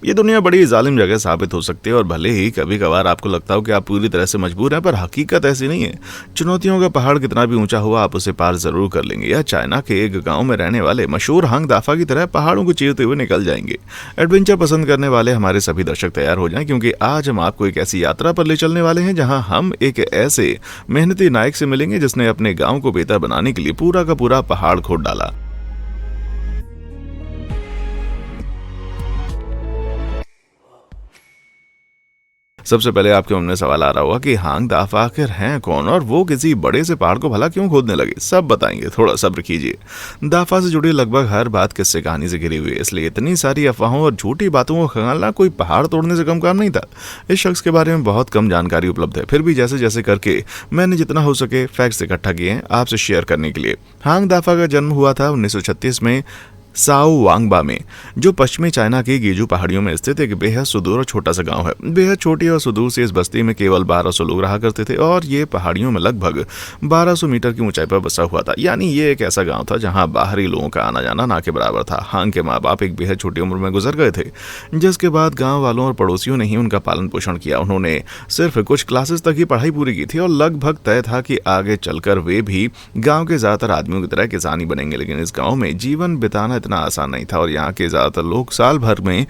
ये दुनिया बड़ी जालिम जगह साबित हो सकती है और भले ही कभी कभार आपको लगता हो कि आप पूरी तरह से मजबूर हैं, पर हकीकत ऐसी नहीं है। चुनौतियों का पहाड़ कितना भी ऊंचा हुआ, आप उसे पार जरूर कर लेंगे। या चाइना के एक गांव में रहने वाले मशहूर हांग दाफा की तरह पहाड़ों को चीरते हुए निकल जाएंगे। एडवेंचर पसंद करने वाले हमारे सभी दर्शक तैयार हो जाएं, क्योंकि आज हम आपको एक ऐसी यात्रा पर ले चलने वाले हैं जहां हम एक ऐसे मेहनती नायक से मिलेंगे जिसने अपने गांव को बेहतर बनाने के लिए पूरा का पूरा पहाड़ खोद डाला। सबसे पहले आपके मन में सवाल आ रहा होगा कि हांग दाफा आखिर हैं कौन और वो किसी बड़े से पहाड़ को भला क्यों खोदने लगे। सब बताएंगे, थोड़ा सब्र कीजिए। दाफा से जुड़ी लगभग हर बात किस्से कहानी से घिरी हुई है, इसलिए इतनी सारी अफवाहों और झूठी बातों को खंगालना कोई पहाड़ तोड़ने से कम काम नहीं था। इस शख्स के बारे में बहुत कम जानकारी उपलब्ध है, फिर भी जैसे जैसे करके मैंने जितना हो सके फैक्ट्स इकट्ठा किए हैं आपसे शेयर करने के लिए। हांग दाफा का जन्म हुआ था 1936 में साओ वांगबा में, जो पश्चिमी चाइना की गीजू पहाड़ियों में स्थित एक बेहद सुदूर और छोटा सा गांव है। बेहद छोटी और सुदूर से इस बस्ती में केवल 1200 लोग रहा करते थे और ये पहाड़ियों में लगभग 1200 मीटर की ऊंचाई पर बसा हुआ था। यानी ये एक ऐसा गांव था जहां बाहरी लोगों का आना जाना ना के बराबर था। हांग के माँ बाप एक बेहद छोटी उम्र में गुजर गए थे, जिसके बाद गाँव वालों और पड़ोसियों ने ही उनका पालन पोषण किया। उन्होंने सिर्फ कुछ क्लासेस तक ही पढ़ाई पूरी की थी और लगभग तय था कि आगे चलकर वे भी गाँव के ज्यादातर आदमियों की तरह किसानी बनेंगे। लेकिन इस गाँव में जीवन बिताना इतना आसान नहीं था और यहाँ के ज्यादातर लोग साल भर में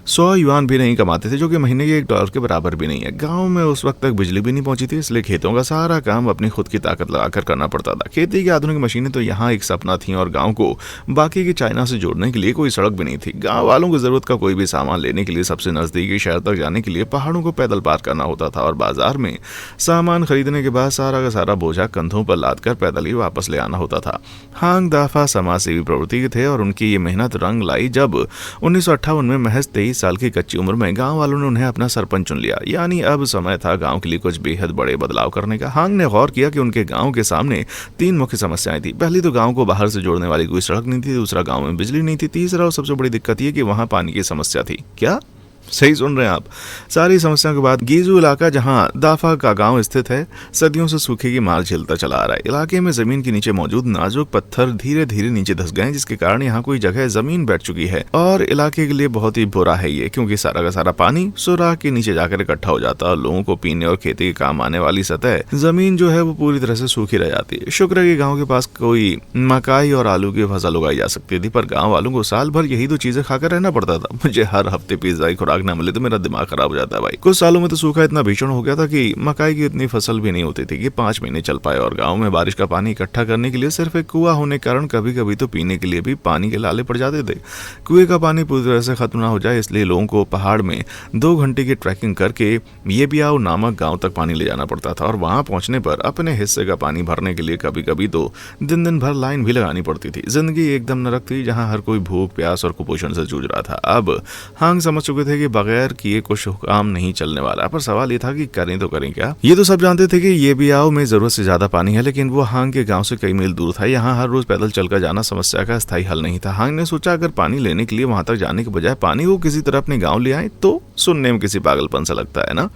100 युआन भी नहीं कमाते थे, जो कि महीने के $1 के बराबर भी नहीं है। गांव में उस वक्त तक बिजली भी नहीं पहुंची थी, इसलिए खेतों का सारा काम अपनी खुद की ताकत लगाकर करना पड़ता था। खेती की आधुनिक मशीनें तो यहाँ एक सपना थी और गांव को बाकी की चाइना से जोड़ने के लिए कोई सड़क भी नहीं थी। गांव वालों को जरूरत का कोई भी सामान लेने के लिए सबसे नजदीकी शहर तक जाने के लिए पहाड़ों को पैदल पार करना होता था और बाजार में सामान खरीदने के बाद सारा का सारा बोझा कंधों पर लाद कर पैदल ही वापस ले आना होता था। हांग दाफा समाज सेवी प्रवृत्ति के थे और उनकी ये मेहनत रंग लाई जब 1958 में महज 23 साल की कच्ची उम्र में गांव वालों ने उन्हें अपना सरपंच चुन लिया। यानी अब समय था गांव के लिए कुछ बेहद बड़े बदलाव करने का। हांग ने गौर किया कि उनके गांव के सामने 3 मुख्य समस्याएं थी। पहली तो गांव को बाहर से जोड़ने वाली कोई सड़क नहीं थी, दूसरा गांव में बिजली नहीं थी, तीसरा और सबसे बड़ी दिक्कत ये कि वहां पानी की समस्या थी। क्या सही सुन रहे हैं आप? सारी समस्याओं के बाद गीजू इलाका जहां दाफा का गांव स्थित है सदियों से सूखे की मार झेलता चला आ रहा है। इलाके में जमीन के नीचे मौजूद नाजुक पत्थर धीरे धीरे नीचे धंस गए, जिसके कारण यहाँ कोई जगह जमीन बैठ चुकी है और इलाके के लिए बहुत ही बुरा है ये, क्योंकि सारा का सारा पानी सुराख के नीचे जाकर इकट्ठा हो जाता है और लोगों को पीने और खेती के काम आने वाली सतह जमीन जो है वो पूरी तरह से सूखी रह जाती है। शुक्र है कि गाँव के पास कोई मकाई और आलू की फसल उगाई जा सकती थी, पर गाँव वालों को साल भर यही 2 चीजें खाकर रहना पड़ता था। मुझे हर हफ्ते पिज्जा की खुराक न मिले तो मेरा दिमाग खराब हो जाता है भाई। कुछ सालों में तो सूखा इतना भीषण हो गया था कि मकाई की इतनी फसल भी नहीं होती थी कि 5 महीने चल पाए और गांव में बारिश का पानी इकट्ठा करने के लिए सिर्फ एक कुआं होने के कारण कभी कभी तो पीने के लिए भी पानी के लाले पड़ जाते थे। कुएं का पानी पूरी तरह से खत्म ना हो जाए इसलिए लोगों को पहाड़ में 2 घंटे की ट्रैकिंग करके ये बियाओ नामक गाँव तक पानी ले जाना पड़ता था और वहां पहुंचने पर अपने हिस्से का पानी भरने के लिए कभी कभी तो दिन भर लाइन भी लगानी पड़ती थी। जिंदगी एकदम नरक थी जहाँ हर कोई भूख प्यास और कुपोषण से जूझ रहा था। अब हांग समझ चुके थे कि बगैर किए कुछ काम नहीं चलने वाला, पर सवाल ये था कि करें तो करें क्या। ये तो सब जानते थे कि ये बियाओ में जरूरत से ज्यादा पानी है, लेकिन वो हांग के गांव से कई मील दूर था। यहाँ हर रोज पैदल चलकर जाना समस्या का स्थायी हल नहीं था। हांग ने सोचा अगर पानी लेने के लिए वहां तक जाने के बजाय पानी को किसी तरह अपने गाँव ले आए तो सुनने में किसी पागलपन सा लगता है ना।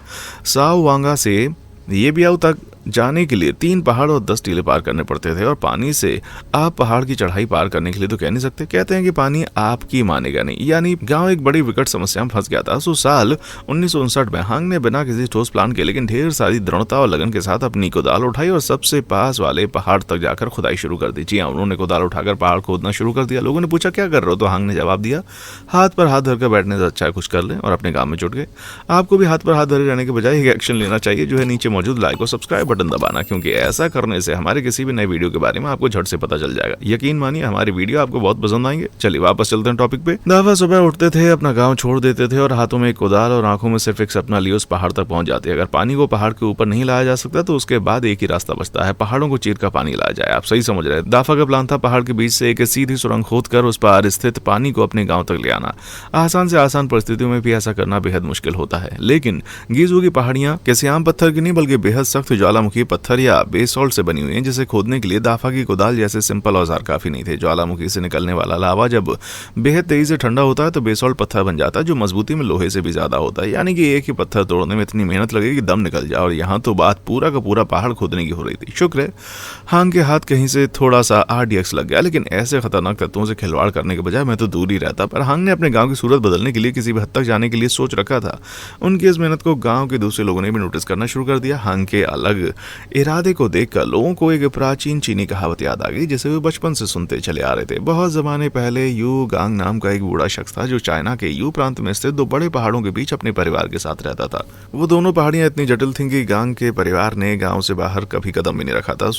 साओ वांगा से ये बियाओ तक जाने के लिए 3 पहाड़ और 10 टीले पार करने पड़ते थे और पानी से आप पहाड़ की चढ़ाई पार करने के लिए तो कह नहीं सकते। कहते हैं कि पानी आपकी मानेगा नहीं। यानी गांव एक बड़ी विकट समस्या में फंस गया था। साल 1959 में हांग ने बिना किसी ठोस प्लान के लेकिन ढेर सारी दृढ़ता और लगन के साथ अपनी कुदाल उठाई और सबसे पास वाले पहाड़ तक जाकर खुदाई शुरू कर दी। जी हाँ, उन्होंने कुदाल उठाकर पहाड़ खोदना शुरू कर दिया। लोगों ने पूछा क्या कर रहे हो, तो हांग ने जवाब दिया हाथ पर हाथ धरकर बैठने से अच्छा है कुछ कर लें, और अपने काम में जुट गए। आपको भी हाथ पर हाथ धरे रहने के बजाय एक एक्शन लेना चाहिए, जो है नीचे मौजूद लाइक और सब्सक्राइब बटन दबाना, क्योंकि ऐसा करने से हमारे किसी भी नए वीडियो के बारे में आपको झट से पता चल जाएगा। यकीन मानिए हमारे वीडियो आपको बहुत पसंद आएंगे। चलिए वापस चलते हैं टॉपिक पे। दाफा सुबह उठते थे, अपना गांव छोड़ देते थे और हाथों में एक कुदाल और आंखों में सिर्फ एक सपना लिए उस पहाड़ तक पहुंच जाते। अगर पानी को पहाड़ के ऊपर नहीं लाया जा सकता तो उसके बाद एक ही रास्ता बचता है, पहाड़ों को चीर कर पानी लाया जाए। आप सही समझ रहे हैं। दाफा का प्लान था पहाड़ के बीच से एक सीधी सुरंग खोदकर उस पार स्थित पानी को अपने गाँव तक ले आना। आसान से आसान परिस्थितियों में भी ऐसा करना बेहद मुश्किल होता है, लेकिन गीजू की पहाड़ियां किसी आम पत्थर की नहीं बल्कि बेहद सख्त ज्वालामुखी ज्वालामुखी पत्थर या बेसॉल्ट से बनी हुई है, जिसे खोदने के लिए दाफा की कुदाल जैसे सिंपल औजार काफी नहीं थे। ज्वालामुखी से निकलने वाला लावा जब बेहद तेजी से ठंडा होता है तो बेसॉल्ट पत्थर बन जाता है, जो मजबूती में लोहे से भी ज्यादा होता है। यानी कि एक ही पत्थर तोड़ने में इतनी मेहनत लगे कि दम निकल जाए, और यहाँ तो बात पूरा का पूरा पहाड़ खोदने की हो रही थी। शुक्र है हांग के हाथ कहीं से थोड़ा सा RDX लग गया, लेकिन ऐसे खतरनाक तत्वों से खिलवाड़ करने के बजाय मैं तो दूर ही रहता। पर हांग ने अपने गांव की सूरत बदलने के लिए किसी भी हद तक जाने के लिए सोच रखा था। उनकी इस मेहनत को गांव के दूसरे लोगों ने भी नोटिस करना शुरू कर दिया। हांग के अलग इरादे को देखकर लोगों को एक प्राचीन चीनी कहावत याद आ गई, जिसे वे बचपन से सुनते चले आ रहे थे। बहुत जमाने पहले यू गांग नाम का एक बूढ़ा शख्स था, जो चाइना के यू प्रांत में स्थित दो बड़े पहाड़ों के बीच अपने परिवार के साथ रहता था। वो दोनों पहाड़ियां इतनी जटिल थीं कि गांग के परिवार ने गांव से बाहर कभी कदम भी नहीं रखा था।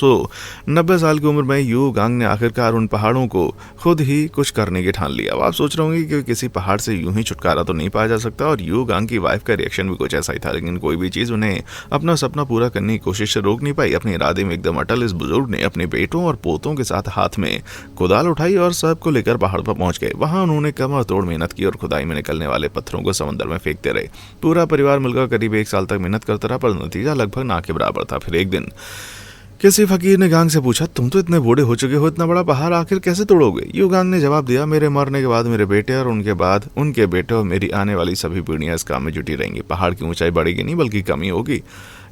90 साल की उम्र में यू गांग ने आखिरकार उन पहाड़ों को खुद ही कुछ करने की ठान लिया। अब आप सोच रहे होंगे कि किसी पहाड़ से यूं ही छुटकारा तो नहीं पाया जा सकता, और यू गांग की वाइफ का रिएक्शन भी कुछ ऐसा ही था। लेकिन कोई भी चीज उन्हें अपना सपना पूरा करने की कोशिश से रोक नहीं पाई। अपने इरादे में एकदम अटल इस बुजुर्ग ने अपने बेटों और पोतों के साथ हाथ में कुदाल उठाई और सबको लेकर पहाड़ पर पहुंच गए। वहां उन्होंने कमर तोड़ मेहनत की और खुदाई में निकलने वाले पत्थरों को समंदर में फेंकते रहे। पूरा परिवार मिलकर करीब 1 साल तक मेहनत करता रहा, पर नतीजा लगभग ना के बराबर था। फिर एक दिन किसी फकीर ने गांग से पूछा, तुम तो इतने बूढ़े हो चुके हो, इतना बड़ा पहाड़ आखिर कैसे तोड़ोगे? यू गांग ने जवाब दिया, मेरे मरने के बाद मेरे बेटे और उनके बाद उनके बेटे और मेरी आने वाली सभी पीढ़ियां इस काम में जुटी रहेंगी। पहाड़ की ऊंचाई बढ़ेगी नहीं बल्कि कमी होगी।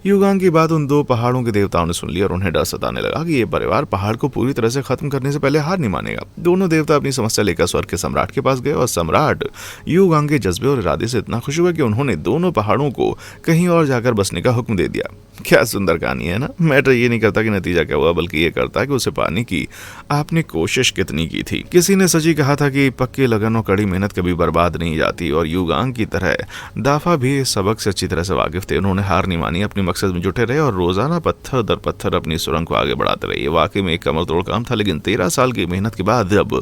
युगांग की बात उन दो पहाड़ों के देवताओं ने सुन ली और उन्हें डर सताने लगा कि ये परिवार पहाड़ को पूरी तरह से खत्म करने से पहले हार नहीं मानेगा। दोनों देवता अपनी समस्या लेकर स्वर्ग के सम्राट के पास गए और सम्राट युगांग के जज्बे और इरादे से इतना खुश हुआ कि उन्होंने दोनों पहाड़ों को कहीं और जाकर बसने का हुक्म दे दिया। क्या सुंदर कहानी है ना। मैटर ये नहीं करता कि नतीजा क्या हुआ, बल्कि ये करता है कि उसे पाने की आपने कोशिश कितनी की थी। किसी ने सच ही कहा था कि पक्की लगन और कड़ी मेहनत कभी बर्बाद नहीं जाती, और युगांग की तरह दाफा भी इस सबक से अच्छी तरह से वाकिफ थे। उन्होंने हार नहीं मानी, अपने मकसद में जुटे रहे और रोजाना पत्थर दर पत्थर अपनी सुरंग को आगे बढ़ाते रहे। ये वाकई में एक कमर तोड़ काम था, लेकिन 13 साल की मेहनत के बाद जब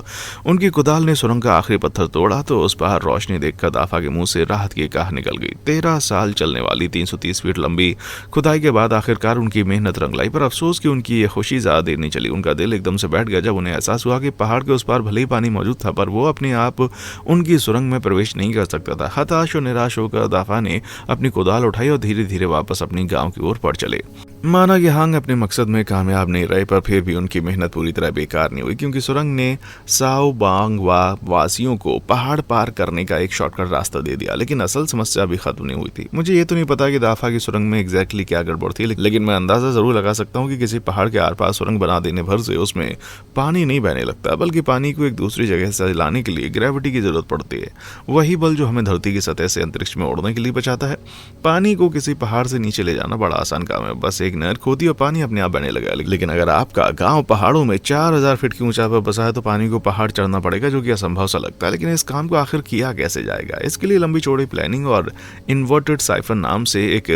उनकी कुदाल ने सुरंग का आखिरी पत्थर तोड़ा तो उस बाहर रोशनी देखकर दाफा के मुंह से राहत की कहा निकल गई। 13 साल चलने वाली 330 फीट लंबी खुदाई के बाद आखिरकार उनकी मेहनत रंग लाई। पर अफसोस कि उनकी ये खुशी ज्यादा देर नहीं चली। उनका दिल एकदम से बैठ गया जब उन्हें एहसास हुआ कि पहाड़ के उस पार भले ही पानी मौजूद था, पर वो अपने आप उनकी सुरंग में प्रवेश नहीं कर सकता था। हताश और निराश होकर दाफा ने अपनी कुदाल उठाई और धीरे धीरे वापस अपनी गांव की ओर बढ़ चले। माना कि हांग अपने मकसद में कामयाब नहीं रहे, पर फिर भी उनकी मेहनत पूरी तरह बेकार नहीं हुई, क्योंकि सुरंग ने साओ बांग वासियों को पहाड़ पार करने का एक शॉर्टकट रास्ता दे दिया। लेकिन असल समस्या अभी खत्म नहीं हुई थी। मुझे ये तो नहीं पता कि दाफा की सुरंग में एग्जैक्टली क्या गड़बड़ थी, लेकिन मैं अंदाजा जरूर लगा सकता हूँ कि किसी पहाड़ के आर पार सुरंग बना देने भर से उसमें पानी नहीं बहने लगता, बल्कि पानी को एक दूसरी जगह से लाने के लिए ग्रेविटी की जरूरत पड़ती है। वही बल जो हमें धरती की सतह से अंतरिक्ष में उड़ने के लिए बचाता है। पानी को किसी पहाड़ से नीचे ले जाना बड़ा आसान काम है, बस एक नहर खोदी और पानी अपने आप बहने लगा। लेकिन अगर आपका गांव पहाड़ों में 4000 फीट की ऊंचाई पर बसा है तो पानी को पहाड़ चढ़ना पड़ेगा, जो कि असंभव सा लगता है। लेकिन इस काम को आखिर किया कैसे जाएगा? इसके लिए लंबी चौड़ी प्लानिंग और इन्वर्टेड साइफन नाम से एक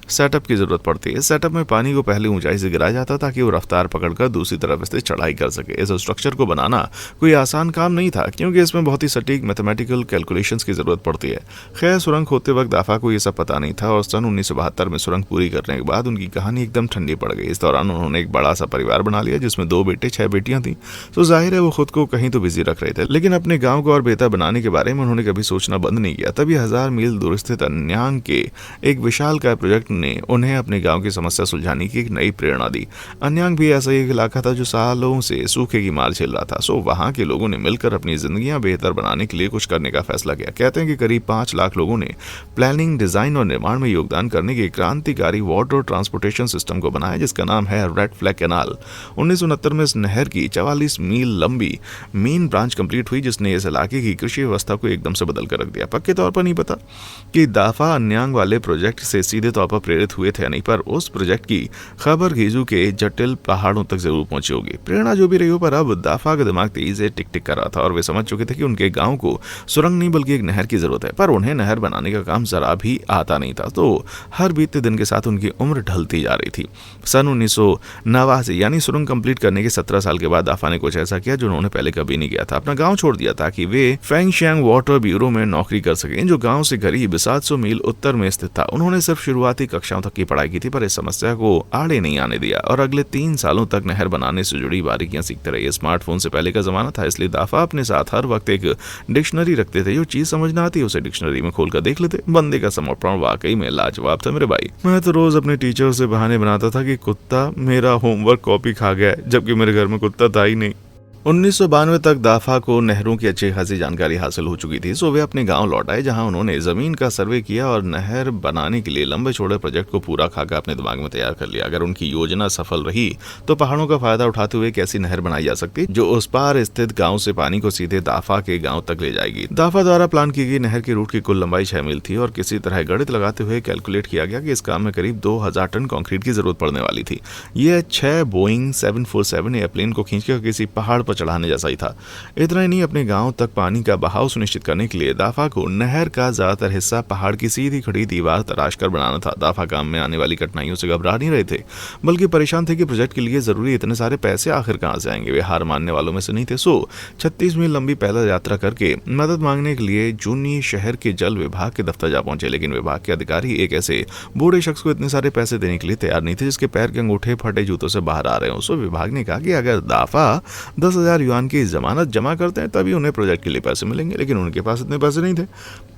सेटअप की जरूरत पड़ती है। सेटअप में पानी को पहले ऊंचाई से गिराया जाता ताकि वो रफ्तार पकड़कर दूसरी तरफ से चढ़ाई कर सके। इस स्ट्रक्चर को बनाना कोई आसान काम नहीं था, क्योंकि इसमें बहुत ही सटीक मैथमेटिकल कैलकुलेशंस की जरूरत पड़ती है। खैर, सुरंग खोदते वक्त दाफा को यह सब पता नहीं था, और सन 1972 में सुरंग पूरी करने के बाद उनकी कहानी एकदम ठंडी पड़ गई। इस दौरान उन्होंने एक बड़ा सा परिवार बना लिया, जिसमें 2 बेटे 6 बेटियां थी। तो जाहिर है वो खुद को कहीं तो बिजी रख रहे थे, लेकिन अपने गांव को और बेहतर बनाने के बारे में उन्होंने कभी सोचना बंद नहीं किया। तभी 1000 मील दूर स्थित अन्यांग के एक विशालकाय प्रोजेक्ट ने उन्हें अपने गांव की समस्या सुलझाने की एक नई प्रेरणा दी। अन्यांग भी ऐसा एक इलाका था जो सालों से सूखे की मार झेल रहा था। वहां के लोगों ने मिलकर अपनी जिंदगियां बेहतर बनाने के लिए कुछ करने का फैसला किया। कहते हैं कि करीब 5 लाख लोगों ने प्लानिंग, डिजाइन और निर्माण में योगदान करने के क्रांतिकारी वाटर ट्रांसपोर्टेशन सिस्टम को बनाया, जिसका नाम है रेड फ्लैग कैनाल। 1969 में इस नहर की 44 मील लंबी मेन ब्रांच कंप्लीट हुई, जिसने इस इलाके की कृषि व्यवस्था को एकदम से बदल कर रख दिया। पक्के तौर पर नहीं पता कि दाफा अन्यांग वाले प्रोजेक्ट से सीधे तौर पर प्रेरित हुए थे या नहीं, पर उस प्रोजेक्ट की खबर घीजू के जटिल पहाड़ों तक जरूर पहुंची होगी। प्रेरणा जो भी रही हो, पर अब दाफा का दिमाग तेजी से टिक टिक कर रहा था और वे समझ चुके थे कि उनके गांव को सुरंग नहीं बल्कि एक नहर की जरूरत है। पर उन्हें नहर बनाने का काम जरा भी आता नहीं था, तो हर बीतते दिन के साथ उनकी उम्र ढलती जा रही थी। सन 1989 यानी सुरंग कंप्लीट करने के 17 साल के बाद दाफा ने कुछ ऐसा किया जो उन्होंने पहले कभी नहीं किया था। अपना गांव छोड़ दिया ताकि वे फेंगशियांग वाटर ब्यूरो में नौकरी कर सकें, जो गांव से करीब 700 मील उत्तर में स्थित था। उन्होंने सिर्फ शुरुआती कक्षाओं तक की पढ़ाई की थी, पर इस समस्या को आड़े नहीं आने दिया और अगले 3 सालों तक नहर बनाने से जुड़ी बारीकियां सीखते रहे। स्मार्टफोन से पहले का जमाना था, इसलिए दाफा अपने साथ हर वक्त एक डिक्शनरी रखते थे। जो चीज समझ ना आती उसे डिक्शनरी में खोलकर देख लेते। बंदे का समर्पण वाकई में लाजवाब था मेरे भाई। मैं तो रोज अपने टीचर से बहाने बहाने बनाता था कि कुत्ता मेरा होमवर्क कॉपी खा गया है, जबकि मेरे घर में कुत्ता था ही नहीं। 1992 तक दाफा को नहरों की अच्छी खासी जानकारी हासिल हो चुकी थी, सो वे अपने गांव लौट आए, जहां उन्होंने जमीन का सर्वे किया और नहर बनाने के लिए लंबे चौड़े प्रोजेक्ट को पूरा खाका अपने दिमाग में तैयार कर लिया। अगर उनकी योजना सफल रही तो पहाड़ों का फायदा उठाते हुए एक ऐसी नहर बनाई जा सकती जो उस पार स्थित गाँव से पानी को सीधे दाफा के गाँव तक ले जाएगी। दाफा द्वारा प्लान की गई नहर की रूट की कुल लंबाई 6 मील थी और किसी तरह गणित लगाते हुए कैलकुलेट किया गया कि इस काम में करीब 2000 टन कंक्रीट की जरूरत पड़ने वाली थी। यह 6 बोइंग 747 एयरप्लेन को खींचकर किसी पहाड़ पर चढ़ाने जैसा ही था। इतना ही नहीं, अपने गांव तक पानी का बहाव सुनिश्चित करने के लिए दाफा को नहर का ज्यादातर हिस्सा पहाड़ की सीधी खड़ी दीवार तराश कर बनाना था। दाफा काम में आने वाली कठिनाइयों से घबरा नहीं रहे थे, बल्कि परेशान थे कि प्रोजेक्ट के लिए जरूरी इतने सारे पैसे आखिर कहां से आएंगे। वे हार मानने वालों में से नहीं थे, सो 36 मील लंबी पैदल यात्रा करके मदद मांगने के लिए जूनी शहर के जल विभाग के दफ्तर जा पहुंचे। लेकिन विभाग के अधिकारी एक ऐसे बूढ़े शख्स को इतने सारे पैसे देने के लिए तैयार नहीं थे जिसके पैर के अंगूठे फटे जूतों से बाहर आ रहे हो। सो विभाग ने कहा कि अगर दाफा 10,000 युआन की जमानत जमा करते हैं तभी उन्हें प्रोजेक्ट के लिए पैसे मिलेंगे, लेकिन उनके पास इतने पैसे नहीं थे।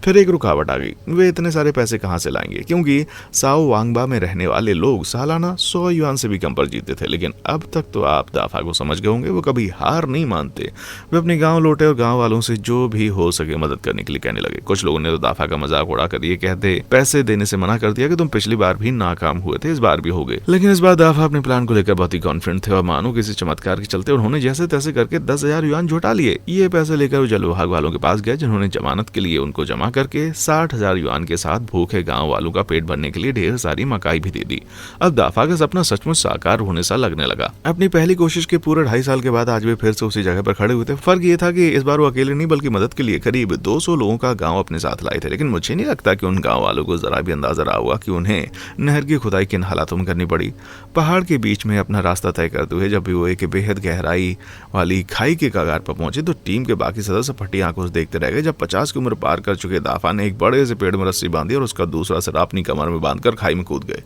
फिर एक रुकावट आ गई, वे इतने सारे पैसे कहां से लाएंगे, क्योंकि साओ वांगबा में रहने वाले लोग सालाना 100 युआन से भी कम पर जीते थे। लेकिन अब तक तो आप दाफा को समझ गए होंगे, वो कभी हार नहीं मानते। वे अपने गांव लौटे और गांव वालों से जो भी हो सके मदद करने के लिए कहने लगे। कुछ लोगों ने तो दाफा का मजाक उड़ाकर ये कहते पैसे देने से मना कर दिया कि तुम पिछली बार भी नाकाम हुए थे, इस बार भी हो गए। लेकिन इस बार दाफा अपने प्लान को लेकर बहुत ही कॉन्फिडेंट थे और मानो किसी चमत्कार के चलते उन्होंने जैसे तैसे करके 10,000 युआन जुटा लिए। ये पैसे लेकर वो जल विभाग वालों के पास गए, जिन्होंने जमानत के लिए उनको जमा करके 60,000 युआन के साथ भूखे गांव वालों का पेट भरने के लिए ढेर सारी मकाई भी दे दी। अब दाफा का सपना सचमुच साकार होने सा लगने लगा। अपनी पहली कोशिश के पूरे 2.5 साल के बाद आज वे फिर से उसी जगह पर खड़े हुए थे। फर्क ये था कि इस बार वो अकेले नहीं बल्कि मदद के लिए करीब 200 लोगों का गांव अपने साथ लाए थे। लेकिन मुझे नहीं लगता कि उन गांव वालों को जरा भी अंदाजा रहा हुआ कि उन्हें नहर की खुदाई किन हालातों में करनी पड़ी। पहाड़ के बीच में अपना रास्ता तय करते हुए जब भी वो एक बेहद गहराई वाली खाई के कगार पर पहुंचे तो टीम के बाकी सदस्य फटी आंखों से देखते रह गए। जब 50 की उम्र पार कर चुके दाफा ने एक बड़े से पेड़ में रस्सी बांधी और उसका दूसरा सिरा अपनी कमर में बांधकर खाई में कूद गए।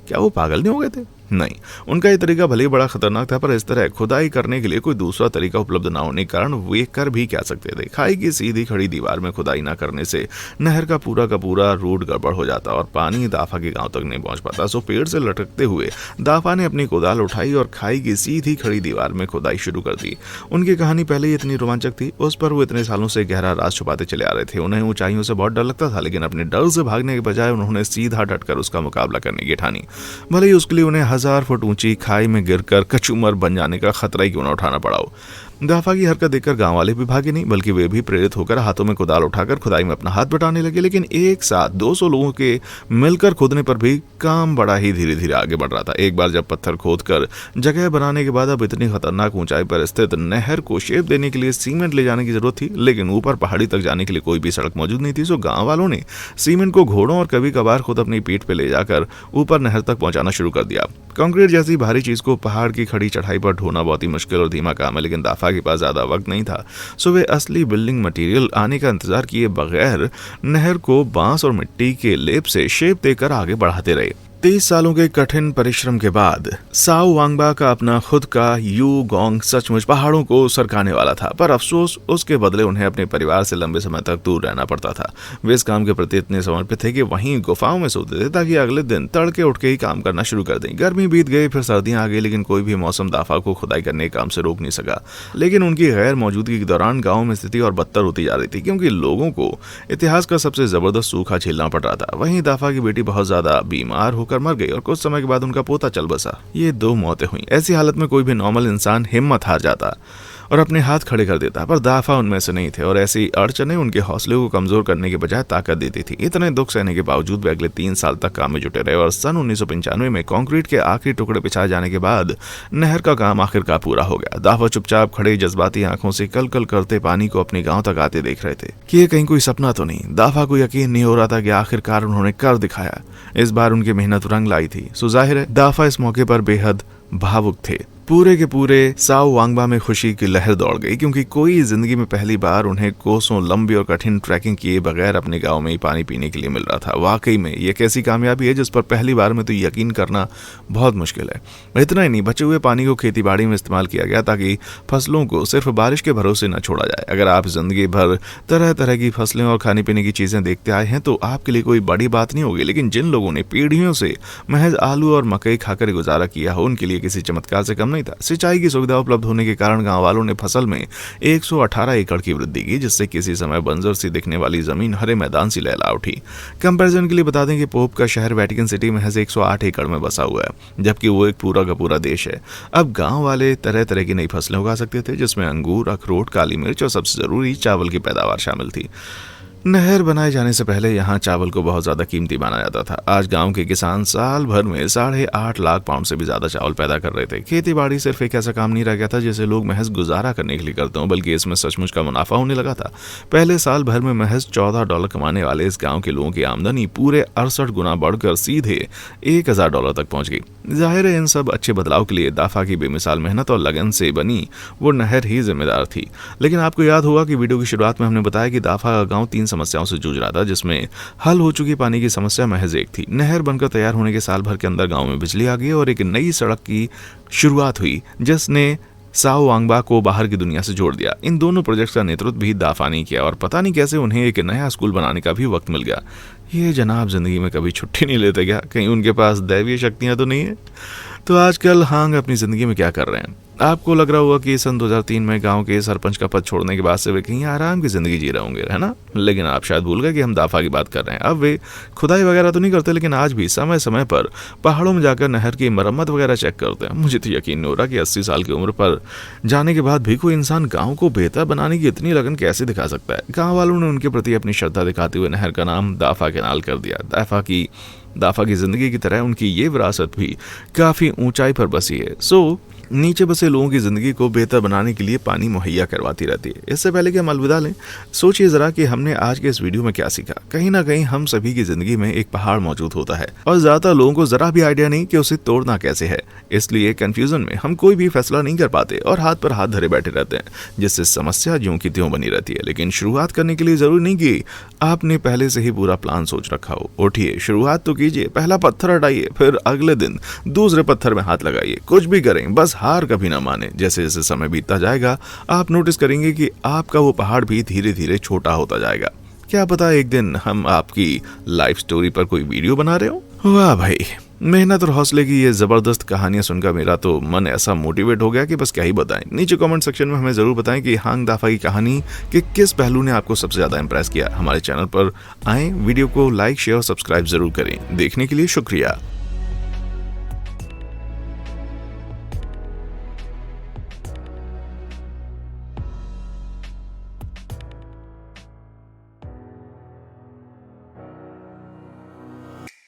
क्या वो पागल नहीं हो गए थे? नहीं, उनका ये तरीका भले ही बड़ा खतरनाक था, पर इस तरह खुदाई करने के लिए कोई दूसरा तरीका उपलब्ध ना होने के कारण वे कर भी क्या सकते थे। खाई की सीधी खड़ी दीवार में खुदाई ना करने से नहर का पूरा रूट गड़बड़ हो जाता और पानी दाफा के गांव तक नहीं पहुंच पाता। सो पेड़ से लटकते हुए दाफा ने अपनी कोदाल उठाई और खाई की सीधी खड़ी दीवार में खुदाई शुरू कर दी। उनकी कहानी पहले ही इतनी रोमांचक थी, उस पर वो इतने सालों से गहरा राज छुपाते चले आ रहे थे। उन्हें ऊंचाइयों से बहुत डर लगता था, लेकिन अपने डर से भागने के बजाय उन्होंने सीधा डटकर उसका मुकाबला करने की ठानी, भले ही उसके लिए उन्हें 1000 फुट ऊंची खाई में गिरकर कचूमर बन जाने का खतरा ही क्यों न उठाना पड़ा हो। दाफा की हरकत देखकर गांव वाले भी भागे नहीं, बल्कि वे भी प्रेरित होकर हाथों में कुदाल उठाकर खुदाई में अपना हाथ बटाने लगे। लेकिन एक साथ 200 लोगों के मिलकर खोदने पर भी काम बड़ा ही धीरे धीरे आगे बढ़ रहा था। एक बार जब पत्थर खोदकर जगह बनाने के बाद अब इतनी खतरनाक ऊंचाई पर स्थित नहर को शेप देने के लिए सीमेंट ले जाने की जरूरत थी, लेकिन ऊपर पहाड़ी तक जाने के लिए कोई भी सड़क मौजूद नहीं थी। सो गाँव वालों ने सीमेंट को घोड़ों और कभी कभार खुद अपनी पीठ पे ले जाकर ऊपर नहर तक पहुंचाना शुरू कर दिया। कंक्रीट जैसी भारी चीज को पहाड़ की खड़ी चढ़ाई पर ढोना बहुत ही मुश्किल और धीमा काम है, लेकिन दाफा के पास ज्यादा वक्त नहीं था। सो वे असली बिल्डिंग मटेरियल आने का इंतजार किए बगैर नहर को बांस और मिट्टी के लेप से शेप देकर आगे बढ़ाते रहे। 30 सालों के कठिन परिश्रम के बाद साओ वांगबा का अपना खुद का यू गोंग सचमुच पहाड़ों को सरकाने वाला था, पर अफसोस उसके बदले उन्हें अपने परिवार से लंबे समय तक दूर रहना पड़ता था। वे इस काम के प्रति इतने समर्पित थे कि वहीं गुफाओं में सोते थे ताकि अगले दिन तड़के उठ के ही काम करना शुरू कर दें। गर्मी बीत गई, फिर सर्दियां आ गई, लेकिन कोई भी मौसम दाफा को खुदाई करने के काम से रोक नहीं सका। लेकिन उनकी गैर मौजूदगी के दौरान गाँव में स्थिति और बदतर होती जा रही थी, क्योंकि लोगों को इतिहास का सबसे जबरदस्त सूखा झेलना पड़ रहा था। वहीं दाफा की बेटी बहुत ज्यादा बीमार होकर मर गई और कुछ समय के बाद उनका पोता चल बसा। ये 2 मौतें हुई। ऐसी हालत में कोई भी नॉर्मल इंसान हिम्मत हार जाता और अपने हाथ खड़े कर देता, पर दाफा उनमें से नहीं थे और ऐसी अड़चनें उनके हौसले को कमजोर करने के बजाय ताकत देती थी। इतने दुख सहने के बावजूद वे अगले 3 साल तक काम में जुटे रहे और सन 1995 में कंक्रीट के आखिरी टुकड़े बिछाए जाने के बाद नहर का काम आखिरकार पूरा हो गया। दाफा चुपचाप खड़े जज्बाती आंखों से कल कल करते पानी को अपने गाँव तक आते देख रहे थे कि ये कहीं कोई सपना तो नहीं। दाफा को यकीन नहीं हो रहा था कि आखिरकार उन्होंने कर दिखाया। इस बार उनकी मेहनत रंग लाई थी। सो जाहिर है दाफा इस मौके पर बेहद भावुक थे। पूरे के पूरे साओ वांगबा में खुशी की लहर दौड़ गई, क्योंकि कोई जिंदगी में पहली बार उन्हें कोसों लंबी और कठिन ट्रैकिंग किए बगैर अपने गांव में ही पानी पीने के लिए मिल रहा था। वाकई में ये कैसी कामयाबी है जिस पर पहली बार में तो यकीन करना बहुत मुश्किल है। इतना ही नहीं, बचे हुए पानी को खेतीबाड़ी में इस्तेमाल किया गया ताकि फसलों को सिर्फ बारिश के भरोसे न छोड़ा जाए। अगर आप जिंदगी भर तरह तरह की फसलें और खाने पीने की चीजें देखते आए हैं तो आपके लिए कोई बड़ी बात नहीं होगी, लेकिन जिन लोगों ने पीढ़ियों से महज आलू और मकई खाकर गुजारा किया हो उनके लिए किसी चमत्कार से कम नहीं था। सिंचाई की सुविधा उपलब्ध होने के कारण गांव वालों ने फसल में 118 एकड़ की वृद्धि की, जिससे किसी समय बंजर सी दिखने वाली जमीन हरे मैदान सी लहला उठी। कंपैरिजन के लिए बता दें कि पोप का शहर वेटिकन सिटी महज 108 एकड़ में बसा हुआ है, जबकि वो एक पूरा का पूरा देश है। अब गांव वाले तरह तरह की नई फसलें उगा सकते थे, जिसमें अंगूर, अखरोट, काली मिर्च और सबसे जरूरी चावल की पैदावार शामिल थी। नहर बनाए जाने से पहले यहाँ चावल को बहुत ज्यादा कीमती माना जाता था। आज गांव के किसान साल भर में 8.5 लाख पाउंड से भी ज्यादा चावल पैदा कर रहे थे। खेती बाड़ी सिर्फ एक ऐसा काम नहीं रह गया था जिसे लोग महज गुजारा करने के लिए करते हो, बल्कि इसमें सचमुच का मुनाफा होने लगा था। पहले साल भर में महज $14 कमाने वाले इस गाँव के लोगों की आमदनी पूरे 68 गुना बढ़कर सीधे $1000 तक पहुंच गई। जाहिर है इन सब अच्छे बदलाव के लिए दाफा की बेमिसाल मेहनत और लगन से बनी वो नहर ही जिम्मेदार थी। लेकिन आपको याद होगा कि वीडियो की शुरुआत में हमने बताया कि दाफा का गांव 3 समस्याओं से जूझ रहा था, जिसमें हल हो चुकी पानी की समस्या महज एक थी। नहर बनकर तैयार होने के साल भर के अंदर गांव में बिजली आ गई और एक नई सड़क की शुरुआत हुई, जिसने साओ वांगबा को बाहर की दुनिया से जोड़ दिया। इन दोनों प्रोजेक्ट्स का नेतृत्व भी दाफा ने किया और पता नहीं कैसे उन्हें एक नया स्कूल बनाने का भी वक्त मिल गया। ये जनाब जिंदगी में कभी छुट्टी नहीं लेते क्या? कहीं उनके पास दैवीय शक्तियां तो नहीं है? तो आजकल हांग अपनी जिंदगी में क्या कर रहे हैं? आपको लग रहा होगा कि सन 2003 में गांव के सरपंच का पद छोड़ने के बाद से वे कहीं आराम की जिंदगी जी रहे होंगे, है ना? लेकिन आप शायद भूल गए कि हम दाफा की बात कर रहे हैं। अब वे खुदाई वगैरह तो नहीं करते, लेकिन आज भी समय समय पर पहाड़ों में जाकर नहर की मरम्मत वगैरह चेक करते हैं। मुझे तो यकीन नहीं हो रहा कि 80 साल की उम्र पर जाने के बाद भी कोई इंसान गाँव को बेहतर बनाने की इतनी लगन कैसे दिखा सकता है। गाँव वालों ने उनके प्रति अपनी श्रद्धा दिखाते हुए नहर का नाम दाफा कैनाल कर दिया। दाफा की जिंदगी की तरह उनकी ये विरासत भी काफी ऊंचाई पर बसी है। नीचे बसे लोगों की जिंदगी को बेहतर बनाने के लिए पानी मुहैया करवाती रहती है। इससे पहले कि हम अलविदा लें, सोचिए जरा कि हमने आज के इस वीडियो में क्या सीखा। कहीं ना कहीं हम सभी की जिंदगी में एक पहाड़ मौजूद होता है और ज्यादातर लोगों को जरा भी आइडिया नहीं कि उसे तोड़ना कैसे है। इसलिए कंफ्यूजन में हम कोई भी फैसला नहीं कर पाते और हाथ पर हाथ धरे बैठे रहते हैं, जिससे समस्या ज्यों की त्यों बनी रहती है। लेकिन शुरुआत करने के लिए जरूरी नहीं कि आपने पहले से ही पूरा प्लान सोच रखा हो। उठिए, शुरुआत तो कीजिए। पहला पत्थर हटाइए, फिर अगले दिन दूसरे पत्थर में हाथ लगाइए। कुछ भी करें, बस हार कभी ना माने। जैसे जैसे समय बीतता जाएगा आप नोटिस करेंगे कि आपका वो पहाड़ भी धीरे धीरे छोटा होता जाएगा। क्या पता एक दिन हम आपकी लाइफ स्टोरी पर कोई वीडियो बना रहे हो। वाह भाई, मेहनत और हौसले की ये जबरदस्त कहानियां सुनकर मेरा तो मन ऐसा मोटिवेट हो गया कि बस क्या ही बताएं। नीचे कमेंट सेक्शन में हमें जरूर बताएं कि हांग दाफा की कहानी के किस पहलू ने आपको सबसे ज्यादा इंप्रेस किया। हमारे चैनल पर आएं, वीडियो को लाइक, शेयर और सब्सक्राइब जरूर करें। देखने के लिए शुक्रिया।